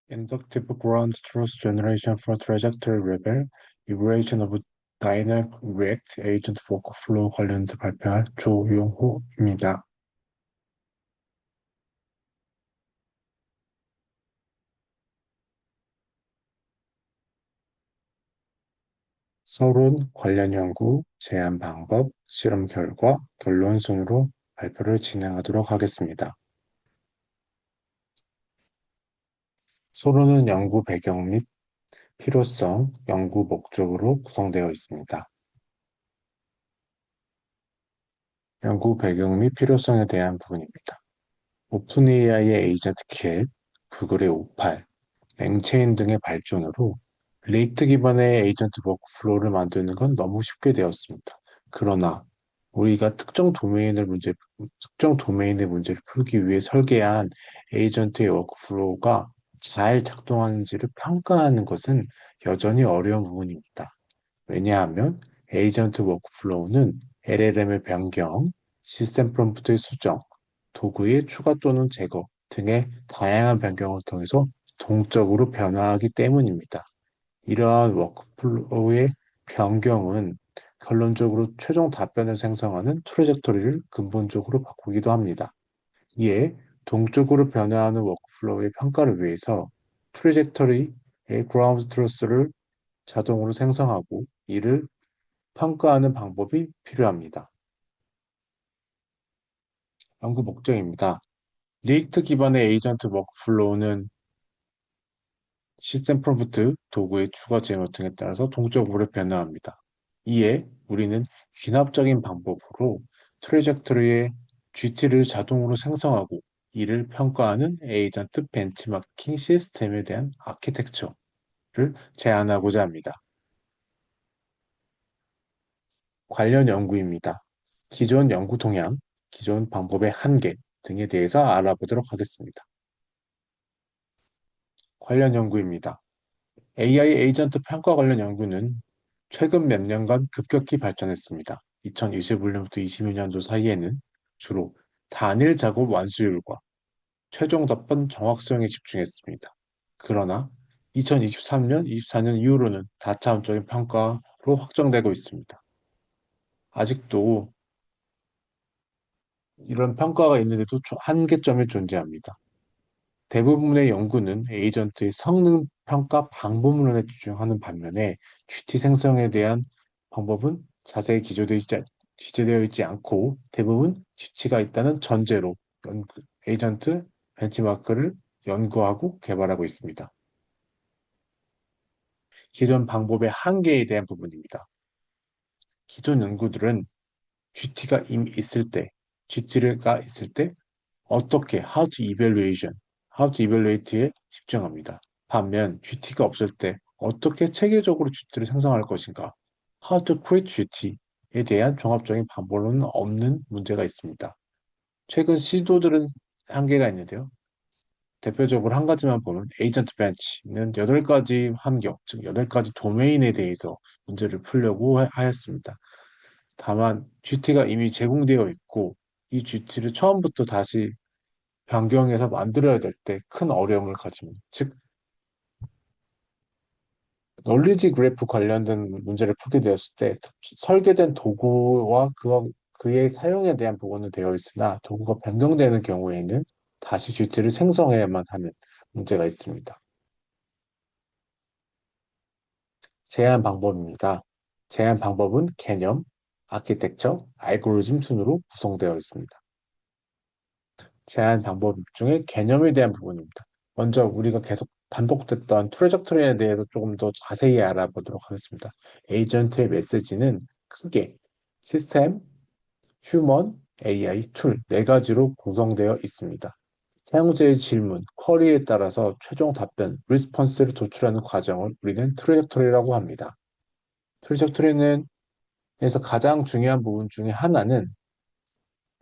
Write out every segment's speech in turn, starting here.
Inductive ground truth generation for trajectory level, evaluation of dynamic react agent workflow 관련해서 발표할 조용호입니다. 서론, 관련 연구, 제안 방법, 실험 결과, 결론 순으로 발표를 진행하도록 하겠습니다. 서론은 연구 배경 및 필요성, 연구 목적으로 구성되어 있습니다. 연구 배경 및 필요성에 대한 부분입니다. 오픈 AI의 에이전트 캣, 구글의 오팔, 랭체인 등의 발전으로 리액트 기반의 에이전트 워크플로우를 만드는 건 너무 쉽게 되었습니다. 그러나 우리가 특정 도메인의 문제를 풀기 위해 설계한 에이전트의 워크플로우가 잘 작동하는지를 평가하는 것은 여전히 어려운 부분입니다. 왜냐하면 에이전트 워크플로우는 LLM의 변경, 시스템 프롬프트의 수정, 도구의 추가 또는 제거 등의 다양한 변경을 통해서 동적으로 변화하기 때문입니다. 이러한 워크플로우의 변경은 결론적으로 최종 답변을 생성하는 트래젝토리를 근본적으로 바꾸기도 합니다. 이에 동적으로 변화하는 워크플로우의 평가를 위해서 트래젝토리의 그라운드 트루스를 자동으로 생성하고 이를 평가하는 방법이 필요합니다. 연구 목적입니다. 리액트 기반의 에이전트 워크플로우는 시스템 프롬프트, 도구의 추가 제어 등에 따라서 동적으로 변화합니다. 이에 우리는 귀납적인 방법으로 트레젝토리의 GT를 자동으로 생성하고 이를 평가하는 에이전트 벤치마킹 시스템에 대한 아키텍처를 제안하고자 합니다. 관련 연구입니다. 기존 연구 동향, 기존 방법의 한계 등에 대해서 알아보도록 하겠습니다. 관련 연구입니다. AI 에이전트 평가 관련 연구는 최근 몇 년간 급격히 발전했습니다. 2021년부터 22년도 사이에는 주로 단일 작업 완수율과 최종 답변 정확성에 집중했습니다. 그러나 2023년, 24년 이후로는 다차원적인 평가로 확정되고 있습니다. 아직도 이런 평가가 있는데도 한계점이 존재합니다. 대부분의 연구는 에이전트의 성능 평가 방법론에 집중하는 반면에 GT 생성에 대한 방법은 자세히 기재되어 있지 않고 대부분 GT가 있다는 전제로 에이전트 벤치마크를 연구하고 개발하고 있습니다. 기존 방법의 한계에 대한 부분입니다. 기존 연구들은 GT가 이미 있을 때, GT가 있을 때 어떻게 how to evaluate에 집중합니다. 반면 GT가 없을 때 어떻게 체계적으로 GT를 생성할 것인가, how to create GT에 대한 종합적인 방법론은 없는 문제가 있습니다. 최근 시도들은 한계가 있는데요. 대표적으로 한 가지만 보면 에이전트 벤치는 8가지 환경, 즉 8가지 도메인에 대해서 문제를 풀려고 하였습니다. 다만 GT가 이미 제공되어 있고 이 GT를 처음부터 다시 변경해서 만들어야 될 때 큰 어려움을 가집니다. 즉, 널리지 그래프 관련된 문제를 풀게 되었을 때 설계된 도구와 그의 사용에 대한 부분은 되어 있으나 도구가 변경되는 경우에는 다시 GT를 생성해야만 하는 문제가 있습니다. 제한 방법입니다. 제한 방법은 개념, 아키텍처, 알고리즘 순으로 구성되어 있습니다. 제한 방법 중에 개념에 대한 부분입니다. 먼저 우리가 계속 반복됐던 트레적토리에 대해서 조금 더 자세히 알아보도록 하겠습니다. 에이전트의 메시지는 크게 시스템, 휴먼, AI, 툴 네 가지로 구성되어 있습니다. 사용자의 질문, 쿼리에 따라서 최종 답변, 리스폰스를 도출하는 과정을 우리는 트레적토리라고 합니다. 트레적토리는 에서 가장 중요한 부분 중에 하나는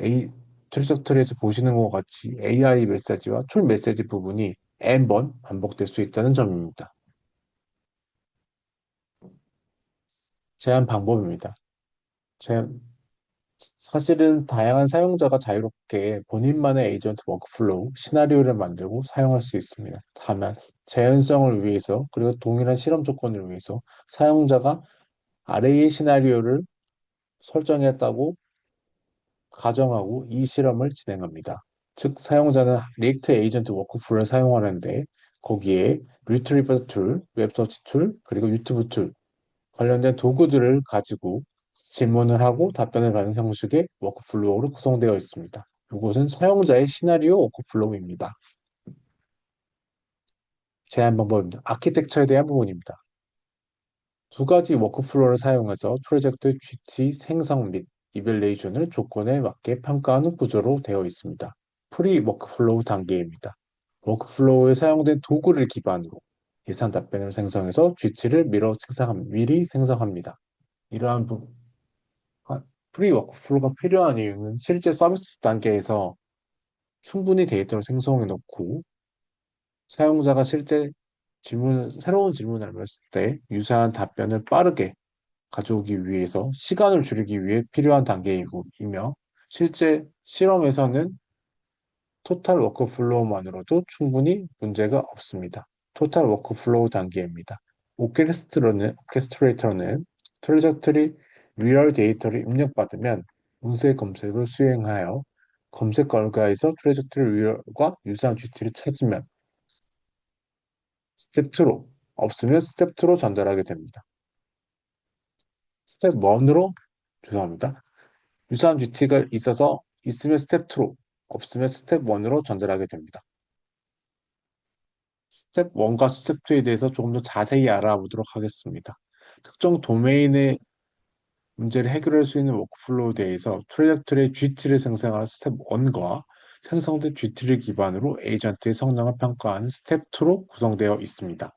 A, 트레적토리에서 보시는 것 같이 AI 메시지와 툴 메시지 부분이 n번 반복될 수 있다는 점입니다. 제한 방법입니다. 제한, 사실은 다양한 사용자가 자유롭게 본인만의 에이전트 워크플로우, 시나리오를 만들고 사용할 수 있습니다. 다만 재현성을 위해서 그리고 동일한 실험 조건을 위해서 사용자가 아래의 시나리오를 설정했다고 가정하고 이 실험을 진행합니다. 즉, 사용자는 리액트 에이전트 워크플로우를 사용하는데 거기에 리트리버 툴, 웹서치 툴, 그리고 유튜브 툴 관련된 도구들을 가지고 질문을 하고 답변을 받는 형식의 워크플로우로 구성되어 있습니다. 이것은 사용자의 시나리오 워크플로우입니다. 제한 방법입니다. 아키텍처에 대한 부분입니다. 두 가지 워크플로우를 사용해서 프로젝트 GT 생성 및 이벨레이션을 조건에 맞게 평가하는 구조로 되어 있습니다. 프리 워크플로우 단계입니다. 워크플로우에 사용된 도구를 기반으로 예상 답변을 생성해서 GT를 미리 생성합니다. 이러한 프리 워크플로우가 필요한 이유는 실제 서비스 단계에서 충분히 데이터를 생성해 놓고 사용자가 실제 새로운 질문을 했을 때 유사한 답변을 빠르게 가져오기 위해서 시간을 줄이기 위해 필요한 단계이며 실제 실험에서는 토탈 워크플로우만으로도 충분히 문제가 없습니다. 토탈 워크플로우 단계입니다. 오케스트레이터는 트레저터리 리얼 데이터를 입력받으면 문서의 검색을 수행하여 검색 결과에서 트레저터리 리얼과 유사한 GT를 찾으면 스텝 2로 없으면 스텝 2로 전달하게 됩니다. 스텝 1으로 죄송합니다. 유사한 GT가 있으면 스텝 2로 없으면 스텝 1으로 전달하게 됩니다. 스텝 1과 스텝 2에 대해서 조금 더 자세히 알아보도록 하겠습니다. 특정 도메인의 문제를 해결할 수 있는 워크플로우에 대해서 트레젝토리의 GT를 생성하는 스텝 1과 생성된 GT를 기반으로 에이전트의 성능을 평가하는 스텝 2로 구성되어 있습니다.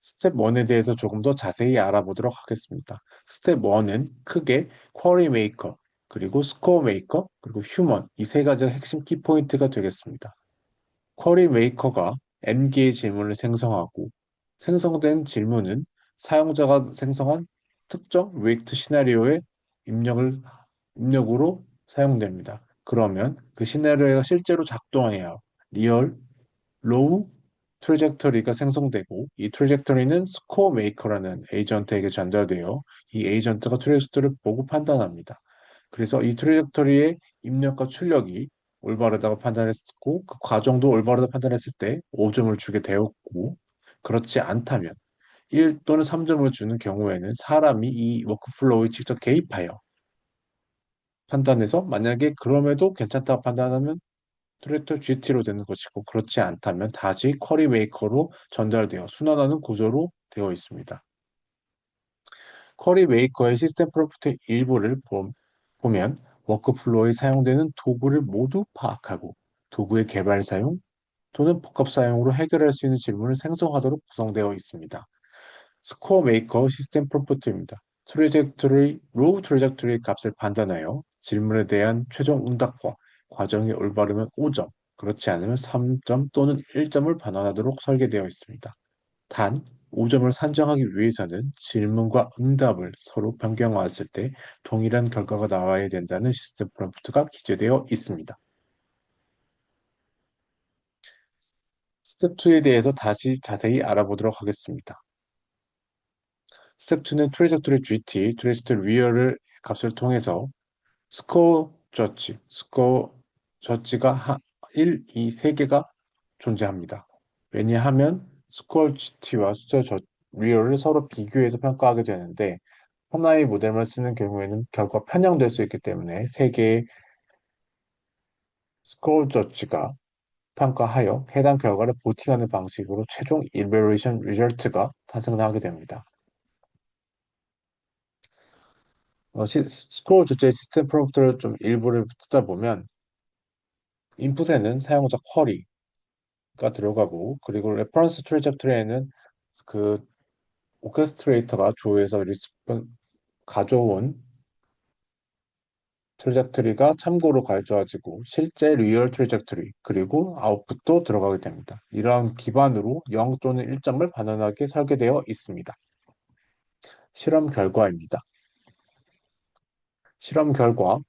스텝 1에 대해서 조금 더 자세히 알아보도록 하겠습니다. 스텝 1은 크게 쿼리 메이커, 그리고 스코어 메이커, 그리고 휴먼 이 세 가지가 핵심 키포인트가 되겠습니다. 쿼리 메이커가 N개의 질문을 생성하고 생성된 질문은 사용자가 생성한 특정 리액트 시나리오의 입력으로 사용됩니다. 그러면 그 시나리오가 실제로 작동해야 리얼, 로우 트레젝터리가 생성되고 이 트레젝터리는 스코어 메이커라는 에이전트에게 전달되어 이 에이전트가 트레젝터리를 보고 판단합니다. 그래서 이 트레젝터리의 입력과 출력이 올바르다고 판단했고 그 과정도 올바르다고 판단했을 때 5점을 주게 되었고 그렇지 않다면 1 또는 3점을 주는 경우에는 사람이 이 워크플로우에 직접 개입하여 판단해서 만약에 그럼에도 괜찮다고 판단하면 트랙터 GT로 되는 것이고 그렇지 않다면 다시 쿼리 메이커로 전달되어 순환하는 구조로 되어 있습니다. 쿼리 메이커의 시스템 프로프트 일부를 보면 워크플로우에 사용되는 도구를 모두 파악하고 도구의 개발 사용 또는 복합 사용으로 해결할 수 있는 질문을 생성하도록 구성되어 있습니다. 스코어 메이커 시스템 프로프트입니다. 로우 트레젝토리 값을 판단하여 질문에 대한 최종 응답과 과정이 올바르면 5점, 그렇지 않으면 3점 또는 1점을 반환하도록 설계되어 있습니다. 단, 5점을 산정하기 위해서는 질문과 응답을 서로 변경하였을 때 동일한 결과가 나와야 된다는 시스템 프롬프트가 기재되어 있습니다. 스텝 2에 대해서 다시 자세히 알아보도록 하겠습니다. 스텝 2는 트레젝토리 GT, 트레젝토리 위어를 값을 통해서 스코어 저지가 1, 2, 3개가 존재합니다. 왜냐하면 스코어 GT와 리얼을 서로 비교해서 평가하게 되는데 하나의 모델만 쓰는 경우에는 결과 편향될 수 있기 때문에 세 개의 스코어 저지가 평가하여 해당 결과를 보팅하는 방식으로 최종 이베레이션 리절트가 탄생하게 됩니다. 스크롤 주제 시스템 프롬프트를 좀 일부를 듣다 보면 인풋에는 사용자 쿼리가 들어가고 그리고 레퍼런스 트레젝토리에는 그 오케스트레이터가 조에서 리스폰 가져온 트레젝토리가 참고로 가져와지고 실제 리얼 트레젝토리 그리고 아웃풋도 들어가게 됩니다. 이러한 기반으로 0 또는 1점을 반환하게 설계되어 있습니다. 실험 결과입니다. 실험 결과를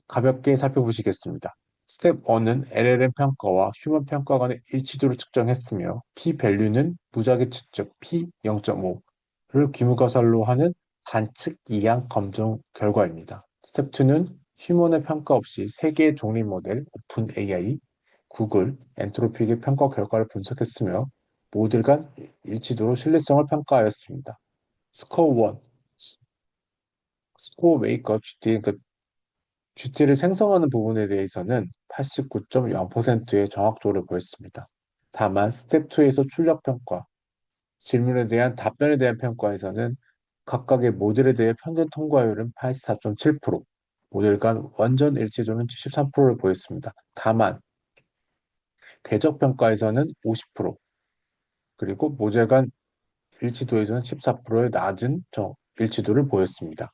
가볍게 살펴보시겠습니다. 스텝 1은 LLM 평가와 휴먼 평가 간의 일치도를 측정했으며 p-밸류는 무작위 측정 p0.5를 귀무가살로 하는 단측 이항 검정 결과입니다. 스텝 2는 휴먼의 평가 없이 세 개의 독립 모델 오픈 AI, 구글, 엔트로픽의 평가 결과를 분석했으며 모듈 간 일치도로 신뢰성을 평가하였습니다. 스코어 1, 스코어 메이크업 GT, GT를 생성하는 부분에 대해서는 89.0%의 정확도를 보였습니다. 다만 스텝 2에서 출력 평가, 질문에 대한 답변에 대한 평가에서는 각각의 모델에 대해 평균 통과율은 84.7%, 모델 간 완전 일치도는 73%를 보였습니다. 다만 궤적 평가에서는 50%, 그리고 모델 간 일치도에서는 14%의 낮은 일치도를 보였습니다.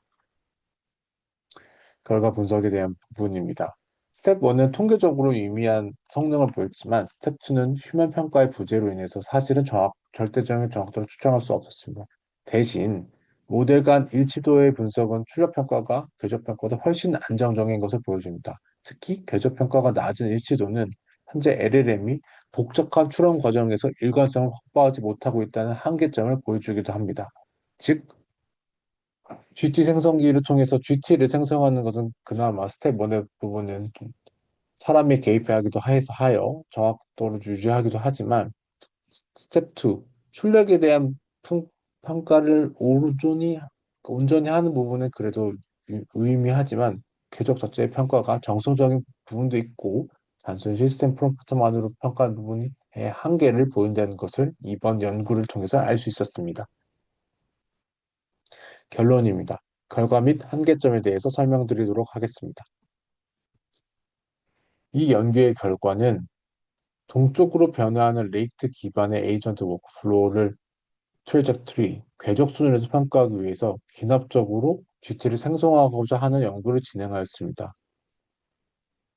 결과 분석에 대한 부분입니다. 스텝 1은 통계적으로 유의미한 성능을 보였지만 스텝 2는 휴면 평가의 부재로 인해서 사실은 절대적인 정확도를 추정할 수 없었습니다. 대신 모델 간 일치도의 분석은 출력 평가가 궤적 평가보다 훨씬 안정적인 것을 보여줍니다. 특히 궤적 평가가 낮은 일치도는 현재 LLM이 복잡한 추론 과정에서 일관성을 확보하지 못하고 있다는 한계점을 보여주기도 합니다. 즉, GT 생성기를 통해서 GT를 생성하는 것은 그나마 스텝 1의 부분은 좀 사람이 개입하기도 해서 하여 정확도를 유지하기도 하지만 스텝 2, 출력에 대한 평가를 온전히 하는 부분은 그래도 유의미하지만 궤적 자체의 평가가 정서적인 부분도 있고 단순 시스템 프롬프트만으로 평가하는 부분이 한계를 보인다는 것을 이번 연구를 통해서 알 수 있었습니다. 결론입니다. 결과 및 한계점에 대해서 설명드리도록 하겠습니다. 이 연구의 결과는 동쪽으로 변화하는 레이트 기반의 에이전트 워크플로우를 트레저트리, 궤적 수준에서 평가하기 위해서 귀납적으로 GT를 생성하고자 하는 연구를 진행하였습니다.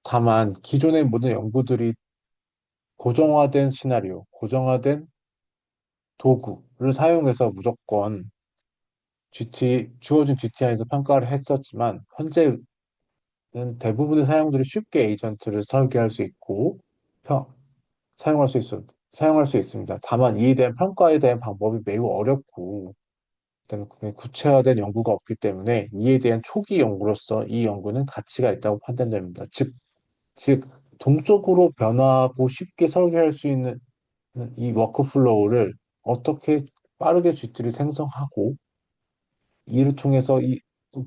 다만 기존의 모든 연구들이 고정화된 시나리오, 고정화된 도구를 사용해서 무조건 주어진 GT 안에서 평가를 했었지만 현재 대부분의 사용들이 쉽게 에이전트를 설계할 수 있고 평, 사용할 수 있습니다. 다만 이에 대한 평가에 대한 방법이 매우 어렵고 그다음에 구체화된 연구가 없기 때문에 이에 대한 초기 연구로서 이 연구는 가치가 있다고 판단됩니다. 즉 동적으로 변화하고 쉽게 설계할 수 있는 이 워크플로우를 어떻게 빠르게 G트를 생성하고 이를 통해서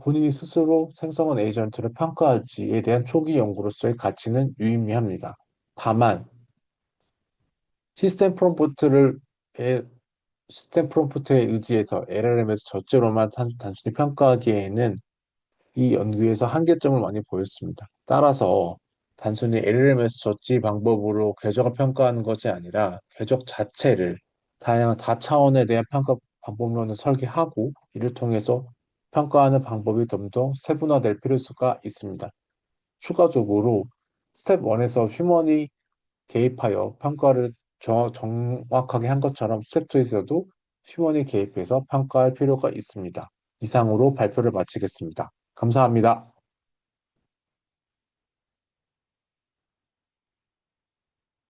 본인이 스스로 생성한 에이전트를 평가할지에 대한 초기 연구로서의 가치는 유의미합니다. 다만 시스템 프롬프트를 에- 시스템 프롬프트에 의지해서 LLM에서 저제로만 단순히 평가하기에는 이 연구에서 한계점을 많이 보였습니다. 따라서 단순히 LLM에서 저지 방법으로 궤적을 평가하는 것이 아니라 궤적 자체를 다양한 다차원에 대한 평가 방법론을 설계하고 이를 통해서 평가하는 방법이 좀 더 세분화될 필요가 있습니다. 추가적으로 스텝 1에서 휴먼이 개입하여 평가를 정확하게 한 것처럼 스텝 2에서도 휴먼이 개입해서 평가할 필요가 있습니다. 이상으로 발표를 마치겠습니다. 감사합니다.